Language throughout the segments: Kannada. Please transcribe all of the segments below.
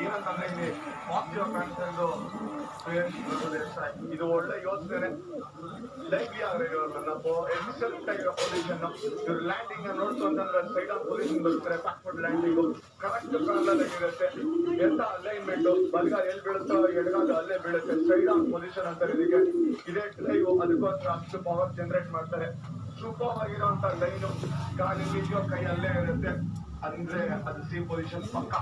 ಏನಂತಂದ್ರೆ ಇಲ್ಲಿ ಪಾಸಿಟಿವ್ ಕಾಣಿಸ್ಕೊಂಡು ಇದು ಒಳ್ಳೆ ಯೋಚನೆ. ಲೈವ್ಲಿ ಆಗಿರೋದನ್ನ ಎಕ್ಸೆಪ್ಟ್ ಆಗಿರೋ ಪೊಸಿಷನ್ ಇವ್ರು ಲ್ಯಾಂಡಿಂಗ್ ನೋಡ್ತು ಅಂತಂದ್ರೆ ಸೈಡ್ ಆಫ್ ಪೊಸಿಷನ್ ಬರುತ್ತಾರೆ. ಬ್ಯಾಕ್ವರ್ಡ್ ಲ್ಯಾಂಡಿಂಗು ಕರೆಕ್ಟ್ ಪ್ಯಾರಲಲ್ ಆಗಿರುತ್ತೆ. ಎಂತ ಅಲೈನ್ಮೆಂಟ್, ಬಲಗಾಲ ಎಲ್ಲಿ ಬೀಳುತ್ತೋ ಎಡಗಾಲ ಅಲ್ಲೇ ಬೀಳುತ್ತೆ. ಸೈಡ್ ಆಫ್ ಪೊಸಿಷನ್ ಅಂತಾರೆ ಇದಕ್ಕೆ. ಇದೇ ಡ್ರೈವ್ ಅದಕ್ಕೋಸ್ಕರ ಅಷ್ಟು ಪವರ್ ಜನರೇಟ್ ಮಾಡ್ತಾರೆ. ಸೂಪರ್ ಆಗಿರುವಂತ ಲೈನು ಕಾಲಿಗೆ ಇದೆಯೋ ಕೈ ಅಲ್ಲೇ ಇರುತ್ತೆ ಅಂದ್ರೆ ಅದು ಸಿ ಪೊಸಿಷನ್ ಪಕ್ಕ.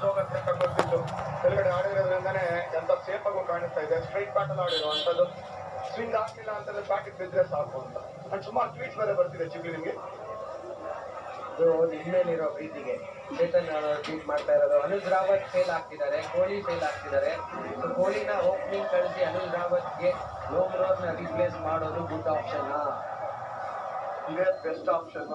ಹೋಗುತ್ತೆ ಕಟ್ಟಿದ್ದು ಕೆಳಗಡೆ ಆಡಿರೋದ್ರಿಂದಾನೆ ಎಂತ ಸೇಫ್ ಆಗು ಕಾಣಿಸ್ತಾ ಇದೆ. ಸ್ಟ್ರೈಟ್ ಬ್ಯಾಟ್ ಅಲ್ಲಿ ಆಡಿರುವಂತದ್ದು. ಸ್ವಿಂಗ್ ಆಗ್ಲಿಲ್ಲ ಅಂತಂದ್ರೆ ಬ್ಯಾಟಿಗೆ ಬಿದ್ರೆ ಸಾಕು ಅಂತ. ಅಂಡ್ ಸುಮಾರು ಟ್ವೀಟ್ಸ್ ಬೇರೆ ಬರ್ತಿದೆ ಚಿಗ್ಲಿ ನಿಮ್ಗೆ. ನಿಮ್ಮೇಲಿರೋ ಪ್ರೀತಿಗೆ ಚೇತನ್ ಟ್ವೀಟ್ ಮಾಡ್ತಾ ಇರೋದು. ಅನುಜ್ ರಾವತ್ ಫೇಲ್ ಆಗ್ತಿದ್ದಾರೆ, ಕೊಹ್ಲಿ ಫೇಲ್ ಆಗ್ತಿದ್ದಾರೆ. ಕೊಹ್ಲಿನ ಓಪನಿಂಗ್ ಕಳಿಸಿ ಅನುಜ್ ರಾವತ್ಗೆ ಲೋಮ್ರೋರ್ನ ರಿಪ್ಲೇಸ್ ಮಾಡೋದು ಗುಡ್ ಆಪ್ಷನ್. ಇದೇ ಬೆಸ್ಟ್ ಆಪ್ಷನ್.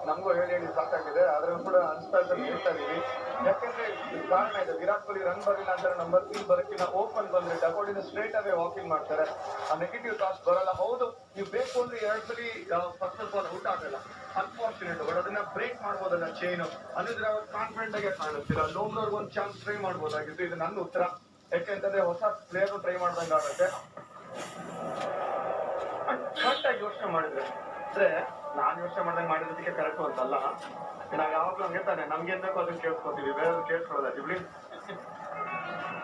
ನಮಗೂ ಹೇಳಿ ಸಾಕಾಗಿದೆ. ಆದ್ರೂ ಕೂಡ ಅನ್ಸ್ತಾ ಇದ್ದ ಹೇಳ್ತಾ ಇದೀವಿ. ಯಾಕಂದ್ರೆ ಕಾರಣ ಇದೆ. ವಿರಾಟ್ ಕೊಹ್ಲಿ ರನ್ ಬರಲಿಲ್ಲ ಅಂದ್ರೆ ನಂಬರ್ 3 ಬರಕ್ಕಿಂತ ಓಪನ್ ಬಂದ್ರೆ ಡಕೋಡಿನ ಸ್ಟ್ರೇಟ್ ಅವೇ ವಾಕಿಂಗ್ ಮಾಡ್ತಾರೆ. ಆ ನೆಗೆಟಿವ್ ಕಾಸ್ಟ್ ಬರಲ್ಲ. ಹೌದು, ನೀವು ಬೇಕು ಅಂದ್ರೆ 2 ಸರಿ ಫಸ್ಟ್ ಬಾಲ್ ಔಟ್ ಆಗಲ್ಲ, ಅನ್ಫಾರ್ಚುನೇಟ್. ಬಟ್ ಅದನ್ನ ಬ್ರೇಕ್ ಮಾಡ್ಬೋದನ್ನ ಚೈನ್. ಅನುಜ್ ರಾವತ್ ಕಾನ್ಫಿಡೆಂಟ್ ಆಗಿ ಕಾಣಿಸ್ತಿಲ್ಲ. ಲೋಮ್ರೋರ್ಗೆ ಒಂದು ಚಾನ್ಸ್ ಟ್ರೈ ಮಾಡ್ಬೋದಾಗಿತ್ತು. ಇದು ನನ್ನ ಉತ್ತರ. ಯಾಕೆಂತಂದ್ರೆ ಹೊಸ ಪ್ಲೇಯರ್ ಟ್ರೈ ಮಾಡ್ದಂಗ ಆಗುತ್ತೆ. ಕರೆಕ್ಟಾಗಿ ಯೋಚನೆ ಮಾಡಿದ್ರೆ ಅಂದ್ರೆ ನಾನ್ ಯೋಚನೆ ಮಾಡ್ದಂಗೆ ಮಾಡಿರೋದಕ್ಕೆ ಕರೆಕ್ಟ್ ಅಂತಲ್ಲ. ನಾವ್ ಯಾವಾಗ್ಲೂ ಹಂಗೆ ತಾನೆ, ನಮ್ಗೆ ಏನ್ ಬೇಕೋ ಅದನ್ನ ಕೇಳ್ಸ್ಕೊತೀವಿ, ಬೇರೆ ಕೇಳ್ಸ್ಕೊಳ್ಳೋದ ಇವ್ಲಿ.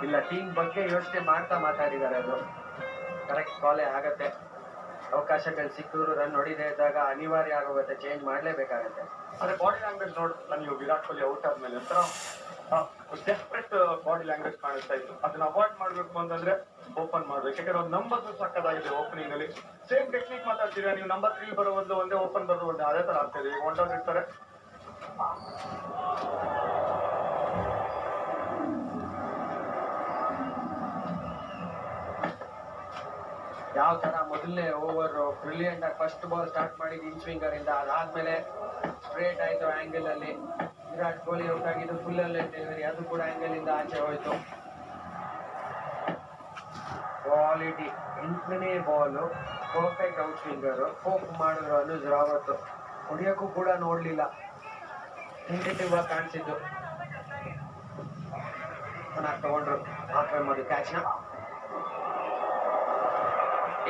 ಇಲ್ಲ, ಟೀಮ್ ಬಗ್ಗೆ ಯೋಚನೆ ಮಾಡ್ತಾ ಮಾತಾಡಿದ್ದಾರೆ. ಅದು ಕರೆಕ್ಟ್ ಕಾಲೇ ಆಗತ್ತೆ. ಅವಕಾಶಗಳು ಸಿಕ್ಕಿದ್ರು ರನ್ ಹೊಡಿದೇ ಇದ್ದಾಗ ಅನಿವಾರ್ಯ ಆಗೋಗುತ್ತೆ, ಚೇಂಜ್ ಮಾಡ್ಲೇಬೇಕಾಗತ್ತೆ. ಅದೇ ಬಾಡಿ ಲ್ಯಾಂಗ್ವೇಜ್ ನೋಡ್ ನೀವು ವಿರಾಟ್ ಕೊಹ್ಲಿ ಔಟ್ ಆದ್ಮೇಲೆ ಒಂಥರ ಡೆಸ್ಪರೇಟ್ ಬಾಡಿ ಲ್ಯಾಂಗ್ವೇಜ್ ಕಾಣಿಸ್ತಾ ಇತ್ತು. ಅದನ್ನ ಅವಾಯ್ಡ್ ಮಾಡ್ಬೇಕು ಅಂತಂದ್ರೆ ಓಪನ್ ಮಾಡ್ಬೇಕು. ಯಾಕಂದ್ರೆ ಒಂದು ನಂಬರ್ ಸಕ್ಕದಾಗಿದೆ ಓಪನಿಂಗ್ ಅಲ್ಲಿ. ಸೇಮ್ ಟೆಕ್ನಿಕ್ ಮಾತಾಡ್ತೀರಾ ನೀವು. ನಂಬರ್ 3 ಬರೋ ಒಂದು ಒಂದೇ, ಓಪನ್ ಬರೋ ಒಂದೇ, ಅದೇ ತರ ಆಗ್ತದೆ. ಈಗ ಹೊಂಟೋಗಿ ಇರ್ತಾರೆ. ಯಾವ ತರ ಮೊದಲನೇ ಓವರ್ ಬ್ರಿಲಿಯಂಟ್ ಆಗಿ ಫಸ್ಟ್ ಬಾಲ್ ಸ್ಟಾರ್ಟ್ ಮಾಡಿದ್ದು ಇನ್ ಸ್ವಿಂಗರ್ ಇಂದ, ಅದಾದ್ಮೇಲೆ ಸ್ಟ್ರೇಟ್ ಆಯ್ತು ಆಂಗಲ್ ಅಲ್ಲಿ. ವಿರಾಟ್ ಕೊಹ್ಲಿ ಔಟ್ ಆಗಿದ್ದು ಫುಲ್ ಅಲ್ಲೇ ಡೆಲಿವರಿ, ಅದು ಕೂಡ ಆಂಗಲ್ ಇಂದ ಆಚೆ ಹೋಯ್ತು. ಕ್ವಾಲಿಟಿ 8ನೇ ball perfect out swinger. Hope ಮಾಡಿದ್ರು ಅನುಜ್ ರಾವತ್, ಹೊಡಿಯೋಕ್ಕೂ ಕೂಡ ನೋಡ್ಲಿಲ್ಲ. ಟೆಂಟೇಟಿವ್ ಆಗಿ ಕಾಣಿಸಿದ್ದು. ತಗೊಂಡ್ರು ಆಕ್ರಮಣ ಕ್ಯಾಚ್ನ.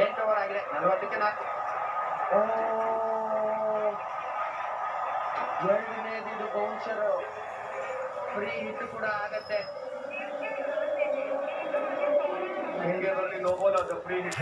8 ಓವರ್ ಆಗಿದೆ, 40ಕ್ಕೆ 4. ಎರಡನೇದು ಬೌನ್ಸರ್ ಫ್ರೀ ಹಿಟ್ ಕೂಡ ಆಗತ್ತೆ. ಹಿಂಗೆ ಬರಲಿ ನೋ ಬಾಲ್, ಅದು ಫ್ರೀ ಹಿಟ್.